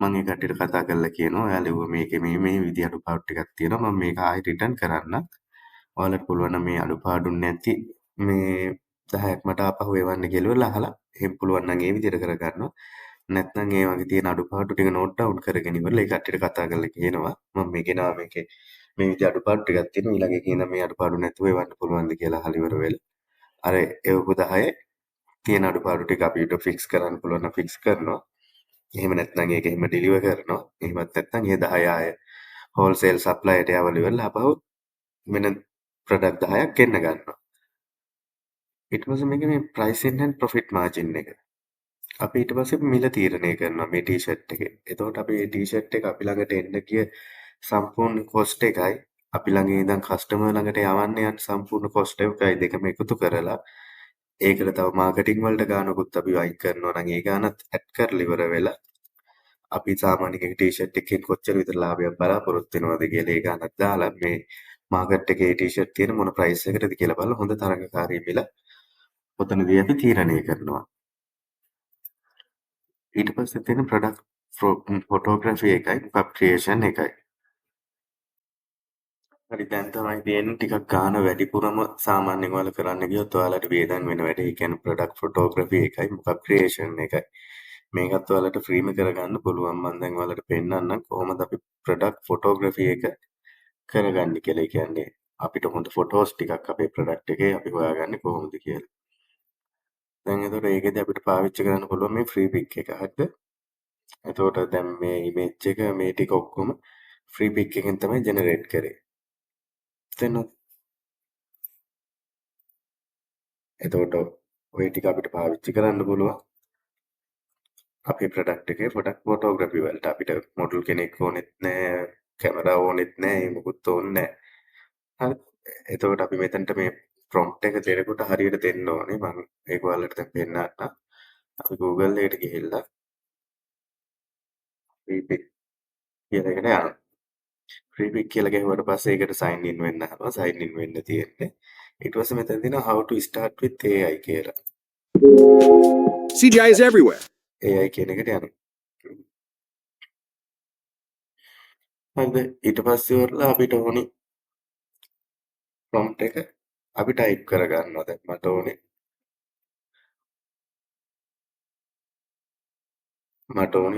මම ඒ කට්ටියට කතා කරලා කියනවා ඔයාලා මේකේ මේ විදිහ අඩුපාඩු ටිකක් තියෙනවා. මම මේක ආයෙ රිටර්න් කරන්නම්. ඔයාලට පුළුවන් නම් මේ අඩුපාඩු නැති මේ 10ක් මට ආපහු එවන්න කියලා අහලා එහෙම පුළුවන් නම් ඒ විදිහට කරගන්නවා. නැත්නම් ඒ වගේ තියෙන අඩුපාඩු ටික නෝට් ඩවුන් කරගෙන ඉවරලා ඒ කට්ටියට කතා කරලා කියනවා මම මේ ගෙනාව මේකේ මේ විදිහ අඩුපාඩු ටිකක් තියෙනවා ඊළඟ එකේ ඉඳන් මේ අඩුපාඩු නැතුව එවන්න පුළුවන්ද කියලා අහලා ඉවර වෙලා අර එවපු 10 තියෙන අඩුපාඩු ටික අපිට ෆික්ස් කරන්න පුළුවන් නම් ෆික්ස් කරනවා. එහෙම නැත්නම් ඒක එහෙම ඩෙලිවර් කරනවා. එහෙමත් නැත්නම් ඒ 10 ආය හෝල්සේල් සප්ලයර්ට යවලා ඉවරලා ආපහු වෙන ප්‍රොඩක්ට් 10ක් ගෙන්න ගන්නවා. ඊට පස්සේ මේකේ මේ ප්‍රයිසින් ඇන්ඩ් ප්‍රොෆිට් මාර්ජින් එක. අපි ඊට පස්සේ මිල තීරණය කරනවා මේ ටී-ෂර්ට් එකේ. එතකොට අපි මේ ටී-ෂර්ට් එක අපි ළඟට එන්න ගිය සම්පූර්ණ කොස්ට් එකයි අපි ළඟ ඉඳන් කස්ටමර් ළඟට යවන්න යන සම්පූර්ණ කොස්ට් එකයි දෙකම එකතු කරලා ඒකට තව මාකටිං වලට ගානකුත් අපි වයින් කරනවා නම් ඒ ගානත් ඇඩ් කරලා ඉවර වෙලා අපි සාමාන්‍යයෙන් එක ටී-ෂර්ට් එකකින් කොච්චර විතර ලාභයක් බලාපොරොත්තු වෙනවද කියලා ඒ ගානක් දාලා මේ මාකට් එකේ ටී-ෂර්ට් තියෙන මොන ප්‍රයිස් එකටද කියලා බලලා හොඳ තරගකාරී මිල ඔතනදී අපි තීරණය කරනවා. ඊට පස්සේ තියෙන ප්‍රොඩක්ට් ෆොටෝග්‍රැෆි එකයි පබ් ක්‍රියේෂන් එකයි. හරි දැන් තමයි තියෙන්නේ ටිකක් ගාන වැඩිපුරම සාමාන්‍යයෙන් ඔයාලා කරන්න ගියොත් ඔයාලට වේදන් වෙන වැඩේ. ඒ කියන්නේ ප්‍රොඩක්ට් ෆොටෝග්‍රැෆි එකයි මොකක් ක්‍රියේෂන් එකයි. මේකත් ඔයාලට ෆ්‍රීම කරගන්න පුළුවන්. මම දැන් ඔයාලට පෙන්නන්නම් කොහොමද අපි ප්‍රොඩක්ට් ෆොටෝග්‍රැෆි එක කරගන්නේ කියලා. ඒ කියන්නේ අපිට හොඳ ෆොටෝස් ටිකක් අපේ ප්‍රොඩක්ට් එකේ අපි හොයාගන්නේ කොහොමද කියලා. දැන් එතකොට ඒකෙදි අපිට පාවිච්චි කරන්න පුළුවන් මේ ෆ්‍රී පික් එක. හරිද? එතකොට දැන් මේ ඉමේජ් එක මේ ටික ඔක්කොම ෆ්‍රී පික් එකෙන් තමයි ජෙනරේට් කරේ. තේරෙනවද? එතකොට ඔය ටික අපිට පාවිච්චි කරන්න පුළුවන්. අපේ ප්‍රොඩක්ට් එකේ ෆොටෝග්‍රැෆි වලට අපිට මොඩල් කෙනෙක් ඕනෙත් නෑ, කැමරා ඕනෙත් නෑ, ඒ මොකුත් ඕනේ නෑ. හරි. එතකොට අපි මෙතනට මේ ප්‍රොම්ප්ට් එක දෙනකොට හරියට දෙන්න ඕනේ. මම ඒක ඔයාලට දැන් පෙන්නන්නම්. අපි Google එකට ගිහිල්ලා free pic කියලා එකට යනවා. free pic කියලා ගැහුවට පස්සේ ඒකට sign in වෙන්න අහනවා. sign in වෙන්න තියෙන්නේ. ඊට පස්සේ මෙතන තියෙනවා how to start with AI කියලා. CGI is everywhere. AI කියන එකට යනවා. හරිද? ඊට පස්සේ වරලා අපිට ඕනි ප්‍රොම්ප්ට් එක අපි ටයිප් කරගන්නවා. දැන් මට ඕනි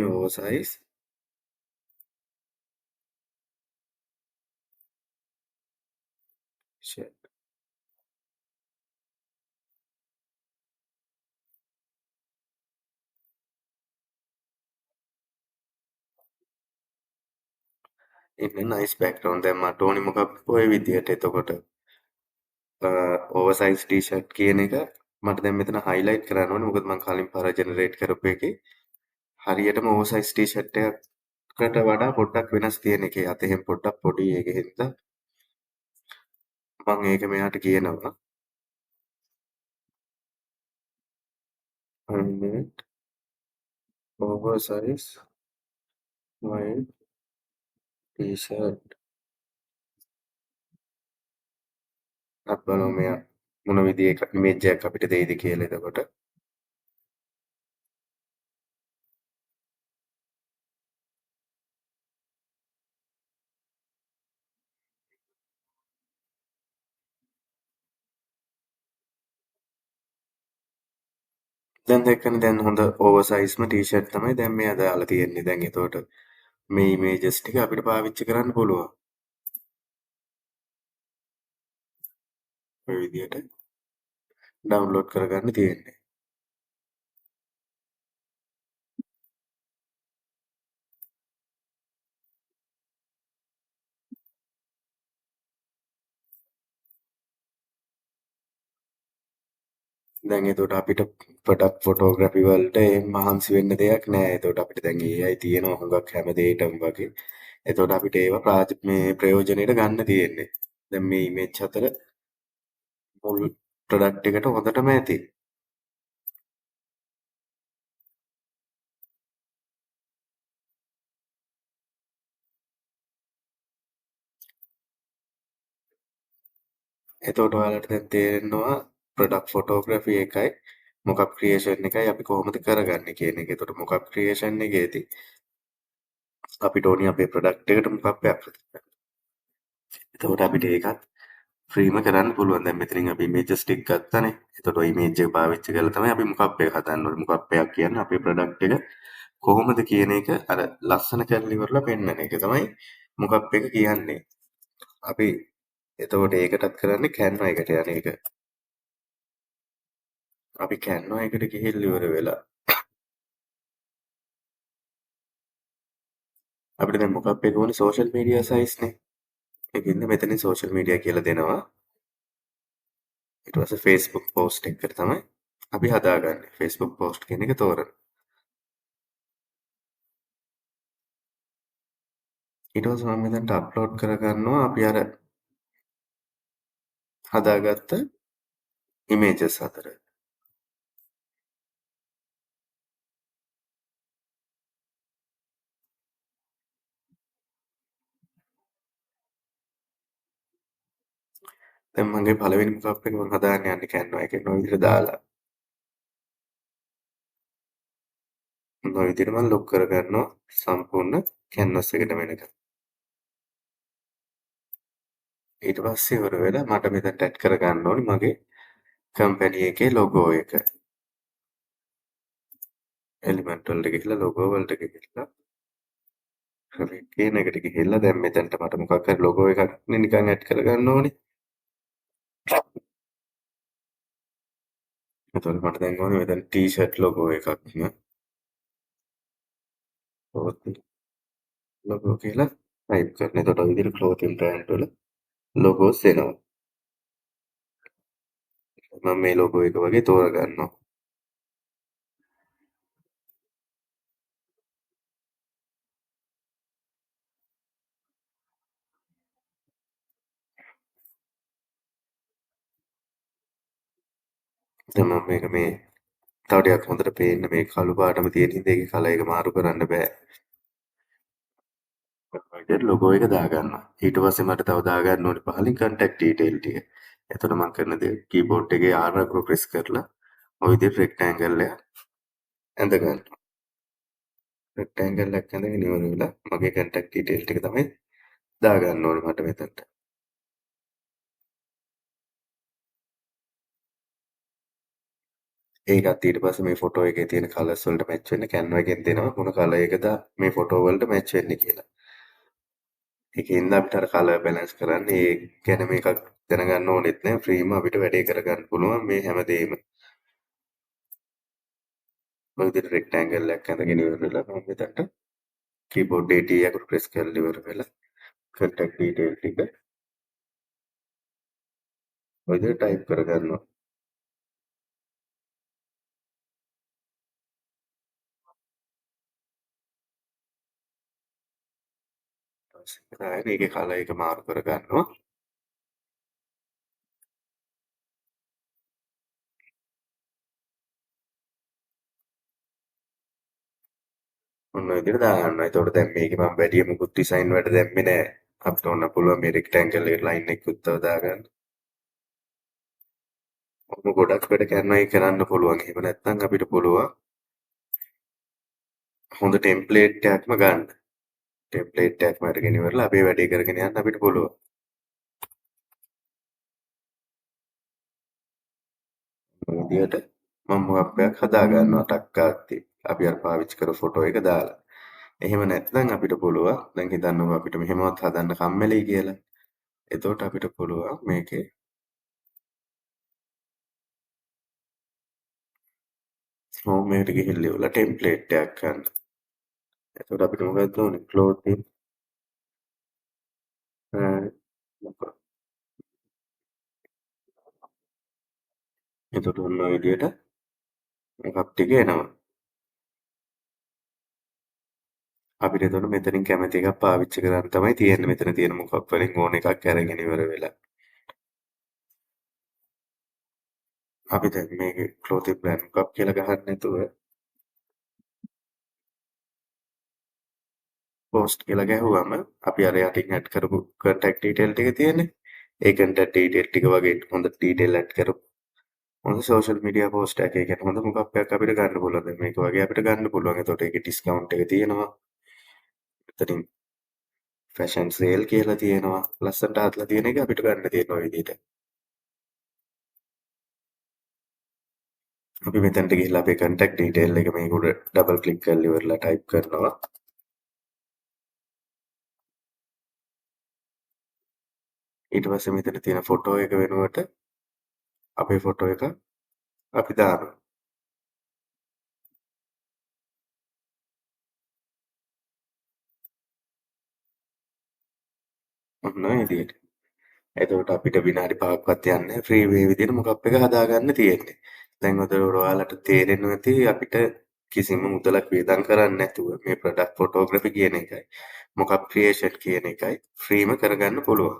ඕවර්සයිස් ෂර්ට්. ඉන්න නයිස් බෑග්ග්‍රවුන්ඩ්. දැන් මට ඕනි මොකක්ද ඔය විදියට. එතකොට ඕවර්සයිස් ටී-ෂර්ට් කියන එක මට දැන් මෙතන හයිලයිට් කරන්න ඕනේ. මොකද මම කලින් පාර ජෙනරේට් කරපු එකේ හරියටම ඕවර්සයිස් ටී-ෂර්ට් එකකට වඩා පොඩ්ඩක් වෙනස් තියෙන එකේ අත එහෙම පොඩ්ඩක් පොඩි ඒක හින්දා මම ඒක මෙයාට කියනවා one minute oversize white t-shirt අප බලමු මෙයා මොන විදිහේ ඉමේජ් එකක් අපිට දෙයිද කියලා. එතකොට දැන් දැක්කනේ දැන් හොඳ ඕවර්සයිස්ම ටී-ෂර්ට් තමයි දැන් මෙයා දාලා තියෙන්නේ. දැන් එතකොට මේ ඉමේජස් ටික අපිට පාවිච්චි කරන්න පුළුවන්. ඔය විදිහට ඩවුන්ලෝඩ් කරගන්න තියෙන්නේ. දැන් එතකොට අපිට ප්‍රොඩක්ට් ෆොටෝග්‍රැෆි වලට මහන්සි වෙන්න දෙයක් නෑ. එතකොට අපිට දැන් AI තියෙනවා හුඟක් හැම දෙයකටම වගේ. එතකොට අපිට ඒවා මේ ප්‍රයෝජනෙට ගන්න තියෙන්නේ. දැන් මේ ඉමේජ් 4 මුල් ප්‍රොඩක්ට් එකට හොඳටම ඇති. එතකොට ඔයාලට දැන් තේරෙනවා ප්‍රොඩක්ට් ෆොටෝග්‍රැෆි එකයි මොකක් ක්‍රියේෂන් එකයි අපි කොහොමද කරගන්නේ කියන එක. එතකොට මොකක් ක්‍රියේෂන් එකේදී අපිට ඕනි අපේ ප්‍රොඩක්ට් එකට මොකක් අප්‍රතිඵල. එතකොට අපිට ඒකත් ෆ්‍රීම කරන්න පුළුවන්. දැන් මෙතනින් අපි ඉමේජස් ටික ගත්තනේ. එතකොට ওই ඉමේජ් එක පාවිච්චි කරලා තමයි අපි මොකක් එක හදන්න ඕනේ. මොකක් එකක් කියන්නේ අපේ ප්‍රොඩක්ට් එක කොහොමද කියන එක අර ලස්සන කරලා ඉවරලා පෙන්නන එක තමයි මොකක් එක කියන්නේ. අපි එතකොට ඒකටත් කරන්නේ Canva එකට යන එක. අපි Canva එකට ගිහිල්ලා ඉවර වෙලා අපිට දැන් මොකක් එක ඕනේ සෝෂල් මීඩියා සයිස් නේ. ඒකින්ද මෙතනින් සෝෂල් මීඩියා කියලා දෙනවා. ඊට පස්සේ Facebook post එකකට තමයි අපි හදාගන්නේ. Facebook post කියන එක තෝරන. ඊට පස්සේ මම මෙතනට අප්ලෝඩ් කරගන්නවා අපි අර හදාගත්ත ඉමේජස් 4. දැන් මගේ පළවෙනි මොකක් එක මම හදාන්න යන්නේ Canva එකෙන් ඔය විදිහට දාලා. ඔය විදිහට මම ලොක් කරගන්නවා සම්පූර්ණ canvas එකට වෙනකන්. ඊට පස්සේ ඉවර වෙලා මට මෙතනට ඇඩ් කරගන්න ඕනේ මගේ කම්පැනි එකේ ලොගෝ එක. එලිමන්ට් වලට ගිහිල්ලා ලොගෝ වලට ගිහිල්ලා කියන එකට ගිහිල්ලා දැන් මෙතනට මට මොකක් හරි ලොගෝ එකක් නේ නිකන් ඇඩ් කරගන්න ඕනේ. එතකොට මට දැන් ඕනේ මෙතන ටී-ෂර්ට් ලොගෝ එකක් නේ. ලොගෝ කියලා ටයිප් කරන. එතකොට ඔය විදිහට ක්ලෝතින් බ්‍රෑන්ඩ් වල ලොගෝස් එනවා. මම මේ ලොගෝ එක වගේ තෝරගන්නවා. දැන් මම මේක මේ තව ටිකක් හොඳට පේන්න මේ කළු පාටම තියෙන හින්දා ඒකේ කලර් එක මාරු කරන්න බෑ. ඔය විදිහට ලොගෝ එක දාගන්නවා. ඊට පස්සේ මට තව දාගන්න ඕනේ පහලින් contact detail ටික. එතකොට මම කරන දේ කීබෝඩ් එකේ R එක ප්‍රෙස් කරලා ඔය විදිහට රෙක්ටැන්ගල් එක ඇඳ ගන්නවා. රෙක්ටැන්ගල් එකක් ඇඳගෙන ඉවර වෙලා මගේ contact detail ටික තමයි දාගන්න ඕනේ මට මෙතනට. ඒකත් ඊට පස්සේ මේ ෆොටෝ එකේ තියෙන කලර්ස් වලට මැච් වෙන්න Canva එකෙන් දෙනවා මොන කලර් එකද මේ ෆොටෝ වලට මැච් වෙන්නේ කියලා. ඒකින්ද අපිට අර කලර් බැලන්ස් කරන්න ඒ ගැන මේකක් දැනගන්න ඕනෙත් නෑ ෆ්‍රීම අපිට වැඩේ කරගන්න පුළුවන් මේ හැමදේම. ඔය විදිහට රෙක්ටැන්ගල් එකක් ඇඳගෙන ඉවර වෙලා මම මෙතනට කීබෝඩ් එකේ T අකුර ප්‍රෙස් කරලා ඉවර වෙලා contact detail ටික ඔය විදිහට ටයිප් කරගන්නවා. ඊට පස්සේ ආයෙත් ඒකේ කලර් එක මාරු කරගන්නවා. ඔන්න ඔය විදිහට දාගන්නවා. එතකොට දැන් මේකේ මම වැඩි මොකුත් ඩිසයින් වැඩ දැම්මේ නෑ. අපිට ඕන පුළුවන් මේ රෙක්ටැන්ගල් එකට ලයින් එකකුත් තව දාගන්න. ඔහොම ගොඩක් වැඩ කරනවා කරන්න පුළුවන්. එහෙම නැත්නම් අපිට පුළුවන් හොඳ ටෙම්ප්ලේට් එකක්ම ගන්න. ටෙම්ප්ලේට් එකක්ම අරගෙන ඉවරලා අපේ වැඩේ කරගෙන යන්න අපිට පුළුවන්. මේ විදිහට මම මොකක් එකක් හදා ගන්නවා ටක් ගාත්තේ. අපි අර පාවිච්චි කරපු ෆොටෝ එක දාලා. එහෙම නැත්නම් අපිට පුළුවන් දැන් හිතන්නකෝ අපිට මෙහෙමවත් හදන්න කම්මැලි කියලා. එතකොට අපිට පුළුවන් මේකේ හෝම් එකට ගිහිල්ලා ඉවරලා ටෙම්ප්ලේට් එකක් ගන්න. එතකොට අපිට මොකක්ද ඕනේ? ක්ලෝතින් මොකක් එතකොට ඔන්න ඔය විදිහට මොකක් ටික එනවා. අපිට එතකොට මෙතනින් කැමති එකක් පාවිච්චි කරන්න තමයි තියෙන්නේ. මෙතන තියෙන මොකක් වලින් ඕන එකක් අරගෙන ඉවර වෙලා. අපි දැන් මේකේ ක්ලෝතින් බ්‍රෑන්ඩ් මොකක් කියලා ගහන්න නැතුව පෝස්ට් කියලා ගැහුවම අපි අර යටින් ඇඩ් කරපු contact detail ටික තියෙන්නේ. ඒ contact detail ටික වගේ හොඳ detail ඇඩ් කරපු හොඳ social media post එකක්. ඒ කියන්නේ හොඳ මොකක් එකක් අපිට ගන්න පුළුවන්. දැන් මේක වගේ අපිට ගන්න පුළුවන්. එතකොට ඒකේ discount එක තියෙනවා. එතනින් fashion sale කියලා තියෙනවා. ලස්සනට හදලා තියෙන එක අපිට ගන්න තියෙන ඔය විදිහට. අපි මෙතනට ගිහිල්ලා අපේ contact detail එක මේක උඩ double click කරලා ඉවරලා type කරනවා. ඊට පස්සේ මෙතන තියෙන ෆොටෝ එක වෙනුවට අපේ ෆොටෝ එක අපි දානවා. ඔන්න ඔය විදිහට. එතකොට අපිට විනාඩි 5ක්වත් යන්නේ නැහැ. ෆ්‍රී මේ විදිහට මොකක් එක හදාගන්න තියෙන්නේ. දැන් ඔයාලට තේරෙනවා ඇති අපිට කිසිම මුදලක් වියදම් කරන්නේ නැතුව මේ ප්‍රොඩක්ට් ෆොටෝග්‍රැෆි කියන එකයි මොකක් ක්‍රියේෂන් කියන එකයි ෆ්‍රීම කරගන්න පුළුවන්.